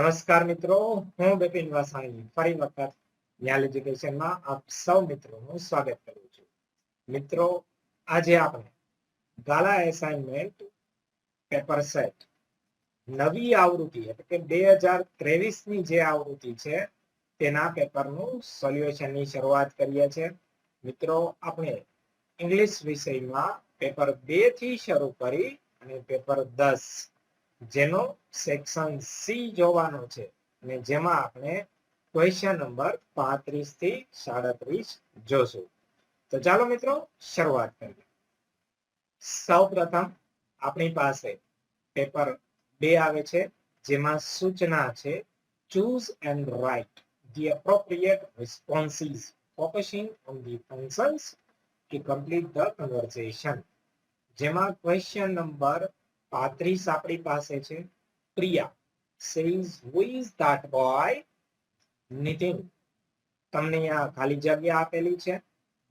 નમસ્કાર મિત્રો, હું બિપિન વાસાણી ફરી વખત ન્યાલ એજ્યુકેશનમાં આપ સૌ મિત્રોનું સ્વાગત કરું છું. મિત્રો, આજે આપણે ગાલા એસાઇનમેન્ટ પેપર સેટ નવી આવૃત્તિ એટલે કે 2023 ની જે આવૃત્તિ છે તેના પેપરનું સોલ્યુશનની શરૂઆત કરીએ છીએ. મિત્રો, આપણે ઇંગ્લિશ વિષયમાં પેપર 2 થી શરૂ કરી અને પેપર 10 જેનો સેક્શન સી જોવાનો છે અને જેમાં આપણે ક્વેશ્ચન નંબર 35 થી 37 જોશું. તો ચાલો મિત્રો શરૂઆત કરીએ. સૌપ્રથમ આપણી પાસે પેપર 2 આવે છે જેમાં સૂચના છે choose and write the appropriate responses focusing on the functions to complete the conversation. જેમાં ક્વેશ્ચન નંબર 35 આપણી પાસે છે. Priya says who is that boy? Nitin, તમને આ ખાલી જગ્યા આપેલી છે.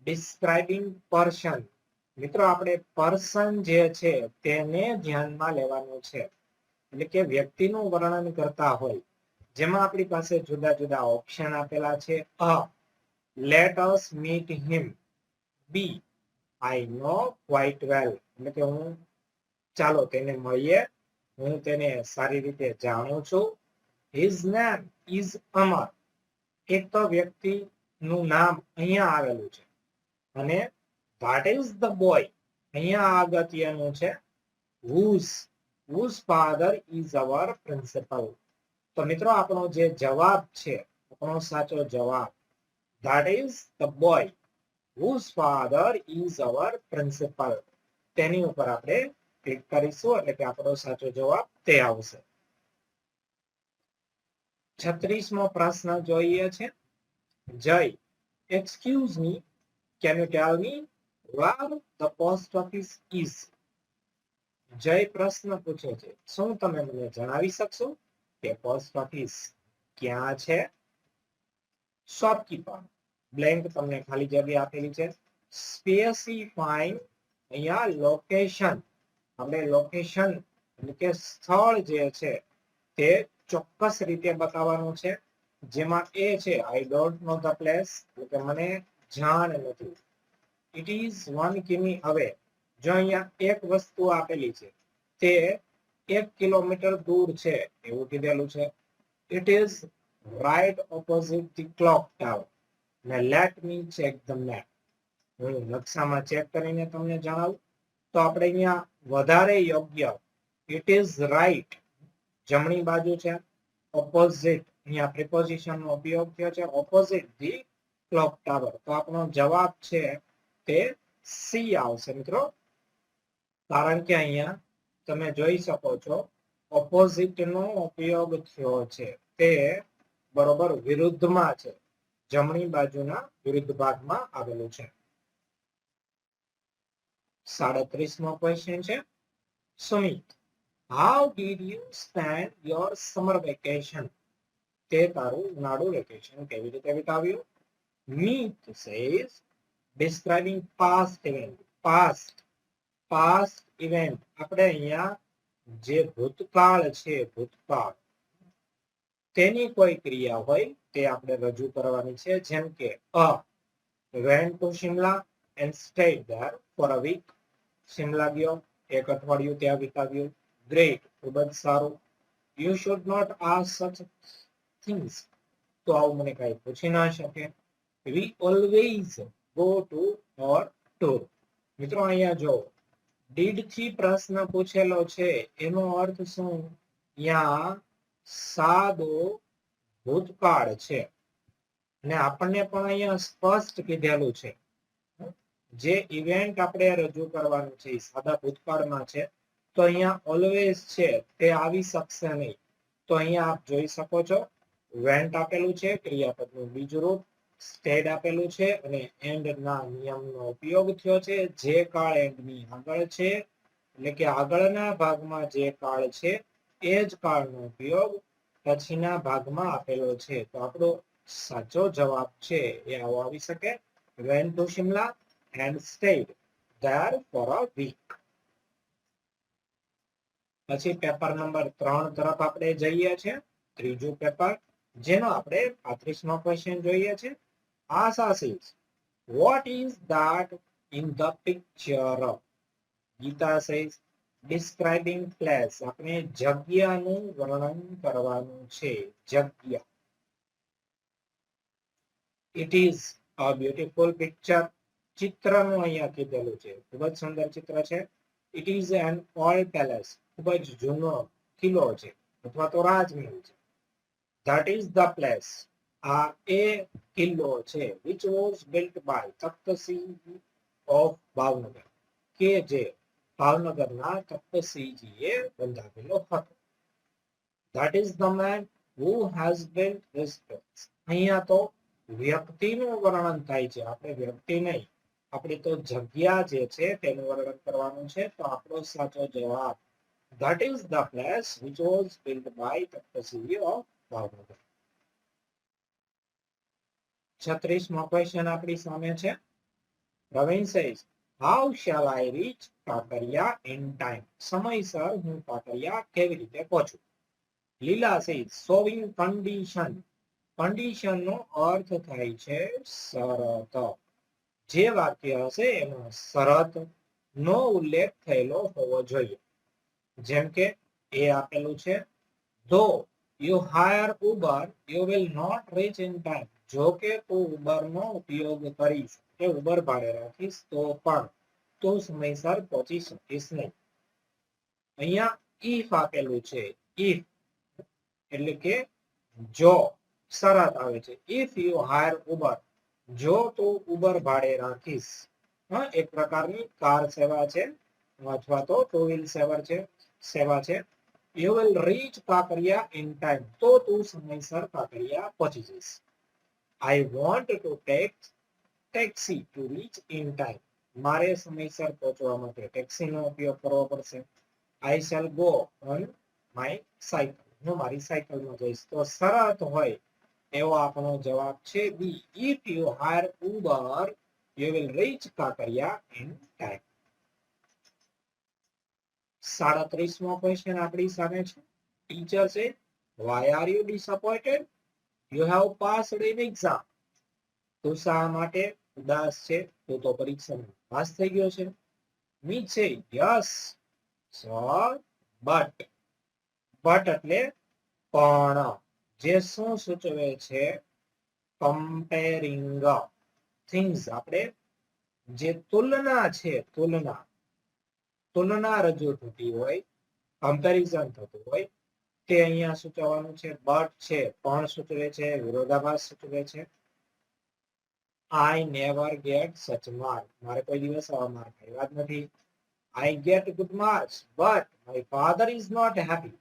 ડિસ્ક્રાઇબિંગ પર્સન, મિત્રો આપણે પર્સન જે છે તેને ધ્યાનમાં લેવાનું છે, એટલે કે વ્યક્તિનું વર્ણન કરતા હોય જેમાં આપણી પાસે જુદા જુદા ઓપ્શન આપેલા છે. અ લેટ અસ મીટ હિમ. બી આઈ નો ક્વાઇટ વેલ, એટલે કે ચાલો તેને મળીએ, હું તેને સારી રીતે જાણું છું. હિઝ નેમ ઇઝ અમર, એક તો વ્યક્તિનું નામ અહીંયા આવેલું છે અને ધેટ ઇઝ ધ બોય અહીંયા અગત્યનું છે. whose father is our principal. તો મિત્રો આપણો જે જવાબ છે, આપણો સાચો જવાબ that is the boy whose father is our principal, તેની ઉપર આપણે ક્લિક કરીશું એટલે કે આપણો સાચો જવાબ તે આવશે. 36મો પ્રશ્ન જોઈએ છે. જય, excuse me, can you tell me where the post office is? જય પ્રશ્ન પૂછે છે, શું તમે મને જણાવી શકશો કે પોસ્ટ ઓફિસ ક્યાં છે? શોપકીપર, બ્લેન્ક તમને ખાલી જગ્યા આપેલી છે. સ્પેસિફાઈંગ, અહીંયા લોકેશન, આપણે લોકેશન એટલે કે સ્થળ જે છે તે ચોક્કસ રીતે બતાવવાનું છે. જેમાં એ છે I don't know the place, એટલે કે મને જાણ નથી. ઇટ ઇઝ 1 કિમી અવે, જો અહીંયા એક વસ્તુ આપેલી છે તે 1 કિલોમીટર દૂર છે એવું કીધેલું છે. It is right opposite the clock tower. ને let me check the map, હું નકશામાં ચેક કરીને તમને જણાવું. તો આપણે અહીંયા વધારે યોગ્ય ઇટ ઇઝ રાઈટ જમણી બાજુ છે. ઓપોઝિટ, અહીંયા પ્રિપોઝિશન નો ઉપયોગ થયો છે, ઓપોઝિટ ધી ક્લોક ટાવર. તો આપણો જવાબ છે તે સી આવશે મિત્રો, કારણ કે અહીંયા તમે જોઈ શકો છો ઓપોઝિટ નો ઉપયોગ થયો છે, તે બરોબર વિરુદ્ધમાં છે, જમણી બાજુના વિરુદ્ધ ભાગમાં આવેલું છે. 37મો ક્વેશ્ચન છે. Sumit, how did you spend your summer vacation? તે તારું ઉનાળુ વેકેશન કેવી રીતે વિતાવ્યું? Meet says describing past event. past event, આપણે અહીંયા જે ભૂતકાળ છે, ભૂતકાળ તેની કોઈ ક્રિયા હોય તે આપણે રજૂ કરવાની છે. જેમ કે went to Shimla and stayed there for a week. Shimla ગયો, એક અઠવાડિયું ત્યાં વિતાવ્યું. ગ્રેટ, ખૂબ જ સારું. You should not ask such things, તો આવું મને કઈ પૂછી ના શકે. We always go to or tour. મિત્રો અહીંયા જો ડીડ થી પ્રશ્ન પૂછેલો છે એનો અર્થ શું? અહીંયા સાદો ભૂતકાળ છે અને આપણને પણ અહીંયા સ્પષ્ટ કીધેલું છે જે ઇવેન્ટ આપણે રજૂ કરવાનું છે સાદા ભૂતકાળમાં છે, તો અહીંયા ઓલવેઝ છે તે આવી શકશે નહીં. તો અહીંયા આપ જોઈ શકો છો વેન્ટ આપેલું છે, ક્રિયાપદનું બીજું રૂપ. સ્ટેડ આપેલું છે અને એન્ડ ના નિયમનો ઉપયોગ થયો છે. જે કાળ એન્ડ ની આગળ છે, એટલે કે આગળના ભાગમાં જે કાળ છે એ જ કાળનો ઉપયોગ પછીના ભાગમાં આપેલો છે. તો આપણો સાચો જવાબ છે એ આવો આવી શકે, went to Shimla and stayed there for a week. પછી પેપર નંબર 3 તરફ આપણે જઈએ છીએ. ત્રીજું પેપર જેનો આપણે 35મો ક્વેશ્ચન જોઈએ છે. આશા says what is that in the picture? Gita says describing place. આપણે જગ્યાનું વર્ણન કરવાનું છે. જગ્યા. It is a beautiful picture. ચિત્રનું અહીંયા કીધેલું છે. ખૂબ જ સુંદર ચિત્ર છે. It is an old palace. ખૂબ જ જૂનો કિલ્લો છે અથવા તો રાજમહેલ છે. That is the place. આ એ કિલ્લો છે which was built by Takhtsinh of Bhavnagar, કે જે ભાવનગરના તખ્તસિંહજીએ બંધાવેલો હતો. That is the man who has built this place. અહીંયા તો વ્યક્તિનું વર્ણન થાય છે. આપણે વ્યક્તિ નહીં, આપણી તો જગ્યા જે છે તેનું વર્ણન કરવાનું છે. તો આપણો સાચો જવાબ that is the place which was built by Takhtsinh of Bhavnagar. 36મો ક્વેશ્ચન આપણી સામે છે. Pravin says how shall I reach Kankaria in time? સમયસર હું કાંકરિયા કેવી રીતે પહોંચું? લીલા says showing condition. condition નો અર્થ થાય છે શરત. જે વાક્ય હશે એમાં શરત નો ઉલ્લેખ થયેલો હોવો જોઈએ. જેમ કે એ આપેલું છે though you hire Uber you will not reach in time. જો કે તું ઉબર નો ઉપયોગ કરીશ કે ઉબર ભાડે રાખીશ તો પણ તું સમયસર પહોંચી શકીશ નહીં. અહીંયા if આપેલું છે. if એટલે કે જો શરત આવે છે. if you hire Uber, જો તું ઉબર ભાડે રાખીશ. એક પ્રકારની કાર સેવા છે અથવા તો ટુ વ્હીલ સેવા છે. you will reach Kankaria in time. તો તું સમયસર કાંકરિયા પહોંચી જઈશ. I want to take taxi to reach in time. મારે સમયસર પહોંચવા માટે ટેક્સીનો ઉપયોગ કરવો પડશે. I shall go on my cycle. હું મારી સાયકલમાં જઈશ. તો શરત હોય એવો આપણો જવાબ છે B. if you hire Uber you will reach Kankaria in time. 37મો ક્વેશ્ચન આપણી સામે છે. ટીચર છે why are you disappointed? You have passed in exam. તો શા માટે ઉદાસ છે? તો પરીક્ષામાં પાસ થઈ ગયો છે. મીત છે yes sir but. but એટલે પણ, જે શું સૂચવે છે? comparing things. આપણે જે તુલના છે, તુલના રજૂ થતી હોય, કમ્પેરિઝન થતું હોય તે અહીંયા સૂચવવાનું છે. બટ છે પણ સૂચવે છે, વિરોધાભાસ સૂચવે છે. I never get such mark. મારે કોઈ દિવસ આવા માર્ક આવ્યા જ નથી. I get good marks but my father is not happy.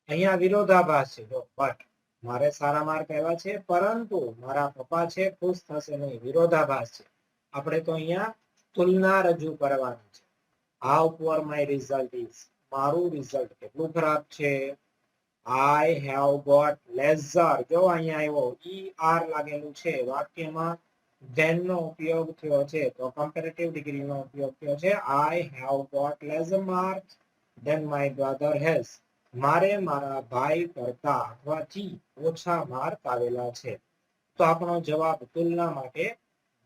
અહીંયા વિરોધાભાસ છે. જો બટ મારે સારા માર્ક આવ્યા છે પરંતુ મારા પપ્પા છે ખુશ થશે નહીં. વિરોધાભાસ છે. આપણે તો અહીંયા તુલના રજૂ કરવાની છે. How poor my result is. મારું રિઝલ્ટ કેટલું ખરાબ છે. I have got lesser. જો અહીંયા આવ્યો ER લાગેલું છે વાક્યમાં, then નો ઉપયોગ થયો છે તો કમ્પેરેટિવ ડિગ્રી નો ઉપયોગ થયો છે. I have got lesser marks than my brother has. મારે મારા ભાઈ કરતા અથવાથી ઓછા માર્ક આવેલા છે. તો આપણો જવાબ તુલના માટે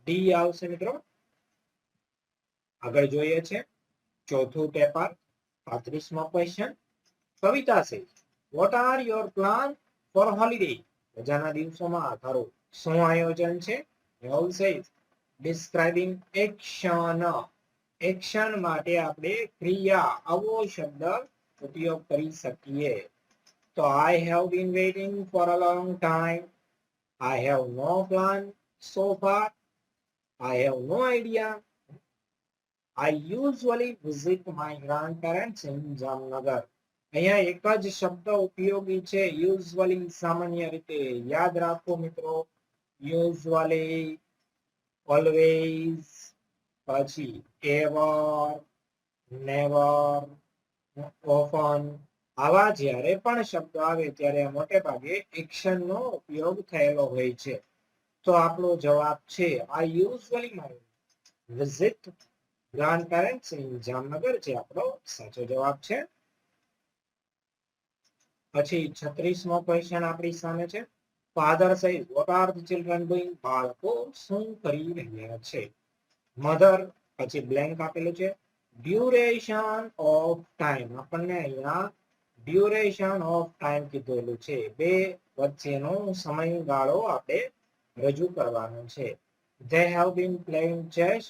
ડી આવશે મિત્રો. આગળ જોઈએ છે ચોથું પેપર 35મો ક્વેશ્ચન. કવિતા છે what are your plans for holiday? રજાના દિવસોમાં તારું શું આયોજન છે? NIHAL says describing action. Action માટે આપણે ક્રિયા આવો શબ્દ ઉપયોગ કરી શકીએ. તો I have been waiting for a long time. I have no plan so far. I have no idea. I usually visit my grandparents in Jamnagar. અહીંયા એક જ શબ્દ ઉપયોગી છે usually. સામાન્ય રીતે યાદ રાખો મિત્રો. usually, always, પછી ever, never, often. આવા જ્યારે પણ શબ્દ આવે ત્યારે મોટે ભાગે એક્શન નો ઉપયોગ થયેલો હોય છે. તો આપણો જવાબ છે I usually visit grandparents in Jamnagar, જે આપણો સાચો જવાબ છે. પછી 36મો ક્વેશ્ચન આપણી સામે છે. Father says what are the children doing? બાળકો શું કરી રહ્યા છે? મધર, પછી બ્લેન્ક આપેલું છે. ડ્યુરેશન ઓફ ટાઈમ, આપણને અહીંયા ડ્યુરેશન ઓફ ટાઈમ કીધેલું છે. બે વચ્ચેનો સમયગાળો આપણે રજૂ કરવાનો છે. They have been playing chess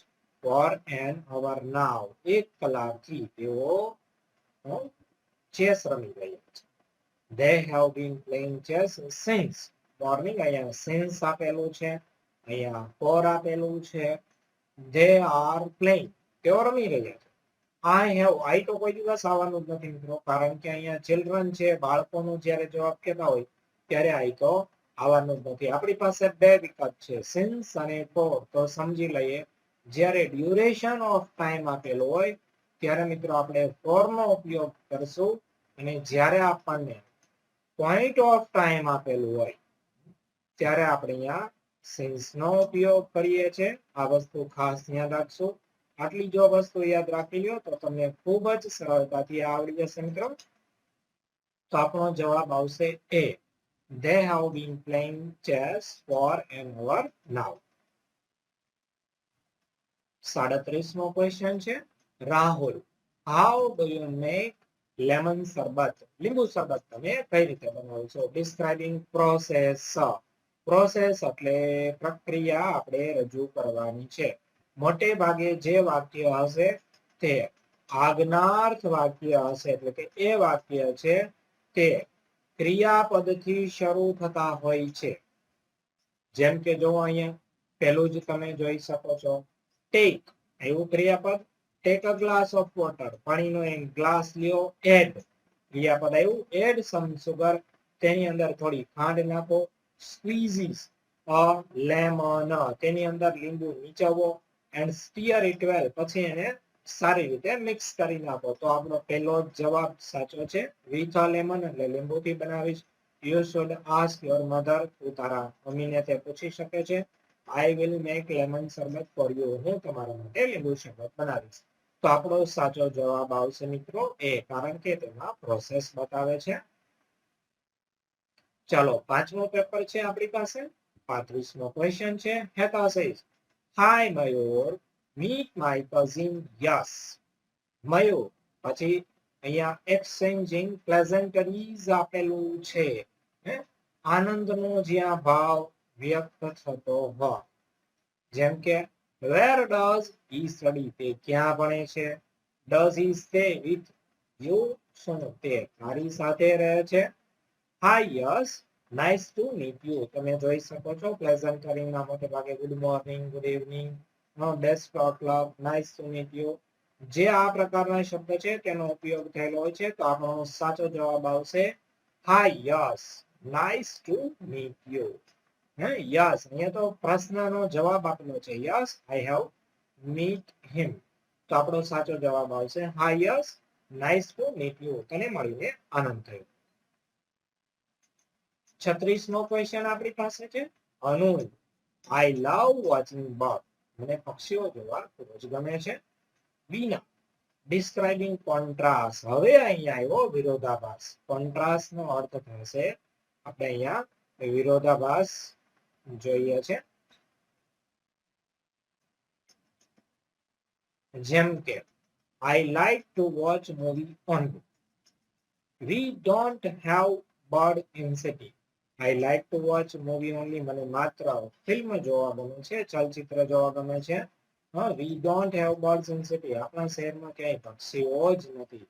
for an hour now. 1 કલાકથી તેઓ ચેસ રમી રહ્યા છે. They have been playing chess since morning. અહીંયા since આપેલું છે, અહીંયા for આપેલું છે. They are playing, તેઓ રમી રહ્યા છે. I તો કોઈ દિવસ આવવાનું જ નથી મિત્રો, કારણ કે અહીંયા ચિલ્ડ્રન છે, બાળકોનો જ્યારે જવાબ કહેતા હોય ત્યારે I તો આવવાનું જ નથી. આપણી પાસે બે વિકલ્પ છે, since અને for. તો સમજી લઈએ, જ્યારે ડ્યુરેશન ઓફ ટાઈમ આપેલું હોય ત્યારે મિત્રો આપણે for નો ઉપયોગ કરશું, અને જ્યારે આપણને પોઈન્ટ ઓફ ટાઈમ આપેલું હોય ત્યારે આપણે અહીંયા since નો ઉપયોગ કરીએ છીએ. આ વસ્તુ ખાસ ધ્યાન રાખશું. આટલી જો વસ્તુ યાદ રાખી લ્યો તો તમને ખૂબ જ સરળતાથી આવડી જશે મિત્રો. તો આપણો જવાબ આવશે A. They have been playing chess for an hour now. 37મો ક્વેશ્ચન છે. Rahul, how do you make lemon શરબત? લીંબુ શરબત તમે કઈ રીતે બનાવો છો? Describing process. પ્રોસેસ એટલે પ્રક્રિયા આપણે રજૂ કરવાની છે. મોટે ભાગે જે વાક્ય હશે તે આજ્ઞાર્થ વાક્ય હશે, એટલે કે એ વાક્ય છે તે ક્રિયાપદથી શરૂ થતા હોય છે. જેમ કે જો અહીંયા પહેલું જ તમે જોઈ શકો છો, ટેક, એવું ક્રિયાપદ. Take a glass of water, પાણીનો એક ગ્લાસ લ્યો. એડ, ક્રિયાપદ આવ્યું એડ સમ સુગર, તેની અંદર થોડી ખાંડ નાખો. સ્ક્વીઝીસ અ લેમન, તેની અંદર લીંબુ નીચોવો. એન્ડ સ્ટીયર ઇટ વેલ, પછી એને સારી રીતે મિક્સ કરી નાખો. તો આપણો પહેલો જવાબ સાચો છે. વિથ અ લેમન એટલે લીંબુથી બનાવીશ. You should ask your mother, તું તારા મમ્મીને તે પૂછી શકે છે. I will make lemon શરબત for you, હું તમારા માટે લીંબુ શરબત બનાવીશ. તો આપણો સાચો જવાબ આવશે મિત્રો એ, કારણ કે તેમાં પ્રોસેસ બતાવે છે. ચાલો, 5મો પેપર છે આપણી પાસે. 35મો ક્વેશ્ચન છે. Heta says, hi Mayur, meet my cousin yes. Mayur, પછી અહીંયા એક્સચેન્જિંગ પ્લેઝન્ટરીઝ આપેલું છે. આનંદનો જ્યાં ભાવ વ્યક્ત થતો હોય, જેમ કે where does he study, તે ક્યાં ભણે છે? does he stay with you, શું તે તારી સાથે રહે છે? hi yes, nice to meet you, તમે જોઈ શકો છો પ્લેઝન્ટરીના મોટે ભાગે good morning, good evening, best of luck, nice to meet you, જે આ પ્રકારના શબ્દ છે તેનો ઉપયોગ થયેલો હોય છે. તો આપણો સાચો જવાબ આવશે hi yes, nice to meet you. Yes, અહીંયા તો પ્રશ્નનો જવાબ આપેલો છે. Yes, I have meet him. તો આપણો સાચો જવાબ આવશે હા yes, nice to meet you, તને મળીને આનંદ થયો. 36મો ક્વેશ્ચન આપણી પાસે છે. અનુજ, આઈ લવ વોચિંગ બર્ડ, મને પક્ષીઓ જોવા ખૂબ જ ગમે છે. બીના, ડિસ્ક્રાઇબિંગ કોન્ટ્રાસ્ટ, હવે અહીંયા આવ્યો વિરોધાભાસ. કોન્ટ્રાસ્ટ નો અર્થ થશે, આપણે અહીંયા વિરોધાભાસ જોઈએ છે. જેમ કે I like to watch movie only. We don't have bird in city. I like to watch movie only, મને માત્ર ફિલ્મ જોવા ગમે છે, ચલચિત્ર જોવા ગમે છે. We don't have birds in city, આપણા શહેરમાં ક્યાંય પક્ષીઓ જ નથી.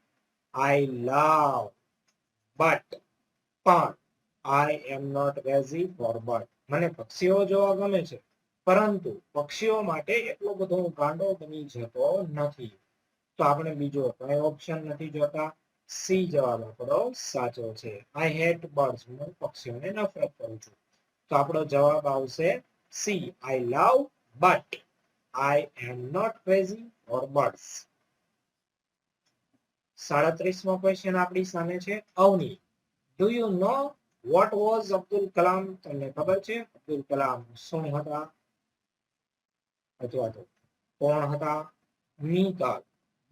I love but, પણ I am not crazy for bird, મને પક્ષીઓ જોવા ગમે છે, પરંતુ પક્ષીઓ માટે એટલો બધો હું ગાંડો બની જતો નથી. તો આપણે બીજો કોઈ ઓપ્શન નથી જોતા. સી જવાબ આપણો સાચો છે. આઈ હેટ બર્ડ્સ, હું પક્ષીઓને નફરત કરું છું. તો આપણો જવાબ આવશે C, I love but I am not crazy for birds. 37મો ક્વેશ્ચન આપણી સામે છે. Avni, do you know what was Abdul Kalam, તમને ખબર છે અબ્દુલ કલામ શું હતા અથવા તો કોણ હતા? નિકાલ,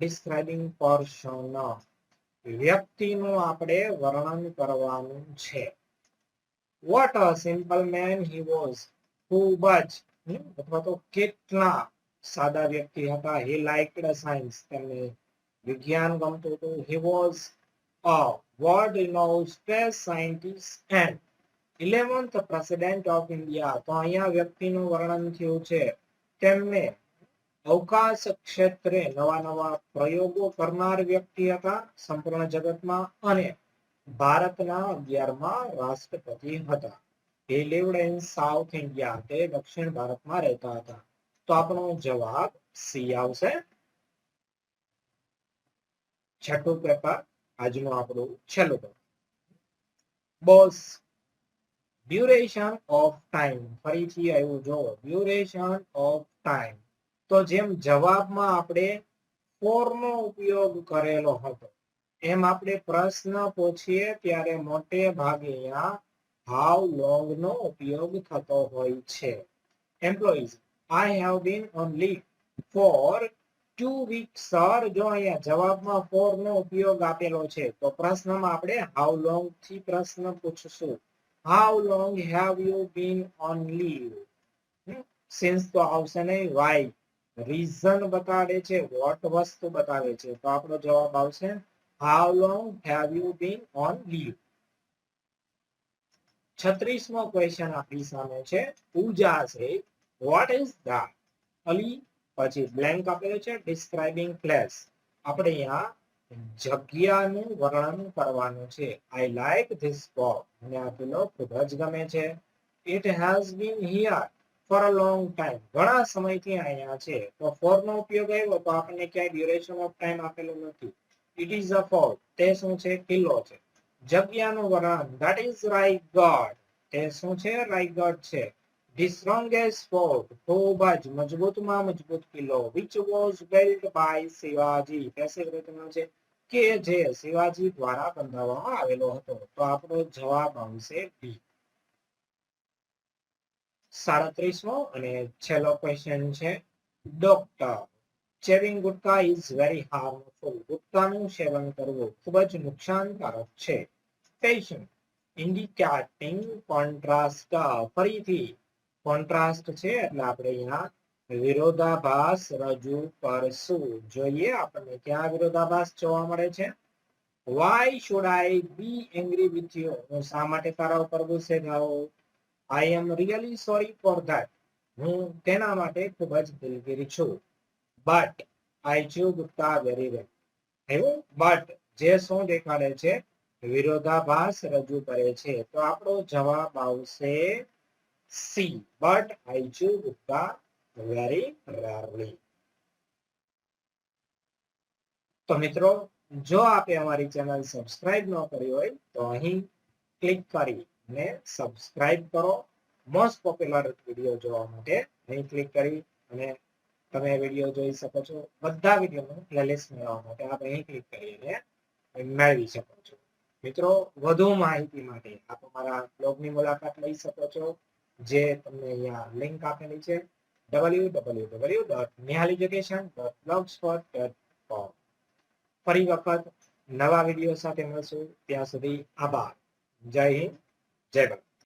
ડિસ્ક્રાઇબિંગ પર્સન, વ્યક્તિનું આપણે વર્ણન કરવાનું છે. What a simple man he was. ખૂબ જ અથવા તો કેટલા સાદા વ્યક્તિ હતા. He liked science. તેમને વિજ્ઞાન ગમતું હતું. He was a world-renowned space scientist and 11th president of India. તો અહીંયા વ્યક્તિનું વર્ણન થયું છે. તેમને અવકાશ ક્ષેત્રે નવા નવા પ્રયોગો કરનાર વ્યક્તિ હતા સંપૂર્ણ જગતમાં અને ભારતના 11મા રાષ્ટ્રપતિ હતા. He lived in South India. તે દક્ષિણ ભારતમાં રહેતા હતા. તો આપણો જવાબ સી આવશે. છઠ્ઠું પેપર આજનું આપણું છેલ્લું paper. Boss duration of time. ફરીથી આવ્યું જો ડ્યુરેશન ઓફ ટાઈમ. તો જેમ જવાબમાં આપણે ફોર નો ઉપયોગ કરેલો હતો એમ આપણે પ્રશ્ન પૂછીએ ત્યારે મોટે ભાગે અહીંયા હાઉ લોંગ નો ઉપયોગ થતો હોય છે. Employees I have been on leave for 2 weeks sir. જો અહીંયા જવાબમાં ફોર નો ઉપયોગ આપેલો છે તો પ્રશ્નમાં આપણે હાઉ લોંગ થી પ્રશ્ન પૂછશું. How long have you been on leave? Since તો આવશે નહીં. વાય રીઝન બતાડે છે. વોટ વસ્તુ બતાવે છે. તો આપણો જવાબ આવશે how long have you been on leave. 36મો ક્વેશ્ચન આપણી સામે છે. પૂજા છે what is that? અલી પછી બ્લેન્ક આપેલું છે describing place. આપણે અહીંયા જગ્યાનું વર્ણન કરવાનું છે. I like this book. મને આ પેલો ખૂબ જ ગમે છે. It has been here for a long time. ઘણા સમયથી અહીંયા છે. તો for નો ઉપયોગ આવ્યો તો આપણને ક્યાંય ડ્યુરેશન ઓફ ટાઈમ આપેલું નથી. It is a fort. તે શું છે? કિલ્લો છે. જગ્યાનું વર્ણન that is રાયગઢ. તે શું છે? રાયગઢ છે. The strongest fort. ખૂબ જ મજબૂતમાં મજબૂત કિલ્લો. Which was built by Shivaji. Passive રીતમાં છે કે જે શિવાજી દ્વારા બંધાવવામાં આવેલો હતો. તો આપણો જવાબ આવશે બી. 37મો અને છેલ્લો ક્વેશ્ચન છે. Doctor chewing gutka is very harmful. ગુટકાનું સેવન કરવું ખૂબ જ નુકસાનકારક છે. Patient indicating contrast. ફરીથી કોન્ટ્રાસ્ટ છે એટલે આપણે અહીંયા વિરોધાભાસ રજૂ કરશું. જોઈએ આપણને ક્યાં વિરોધાભાસ જોવા મળે છે. Why should I be angry with you? હું શા માટે તારા ઉપર ગુસ્સે થાઉં? I am really sorry for that. હું તેના માટે ખૂબ જ દિલગીર છું. But I chew gutta very well. એવું બટ જે શું દેખાડે છે? વિરોધાભાસ રજૂ કરે છે. તો આપણો જવાબ આવશે C. But I chew gutta very rarely. તો મિત્રો જો આપે અમારી ચેનલ સબસ્ક્રાઇબ ન કરી હોય તો અહીં ક્લિક કરીને સબસ્ક્રાઇબ કરો. મોસ્ટ પોપ્યુલર વિડીયો જોવા માટે અહીં ક્લિક કરી અને તમે વિડીયો જોઈ શકો છો. બધા વિડીયોનું પ્લેલિસ્ટ મેળવવા માટે આપ અહીં ક્લિક કરીને મેળવી શકો છો. મિત્રો વધુ માહિતી માટે આપ અમારા બ્લોગની મુલાકાત લઈ શકો છો જે તમને અહીંયા લિંક આપેલી છે www.nihaleducation.blogspot.com. ફરી વખત નવા વિડીયો સાથે મળશું. ત્યાં સુધી આભાર. જય હિન્દ, જય ભારત.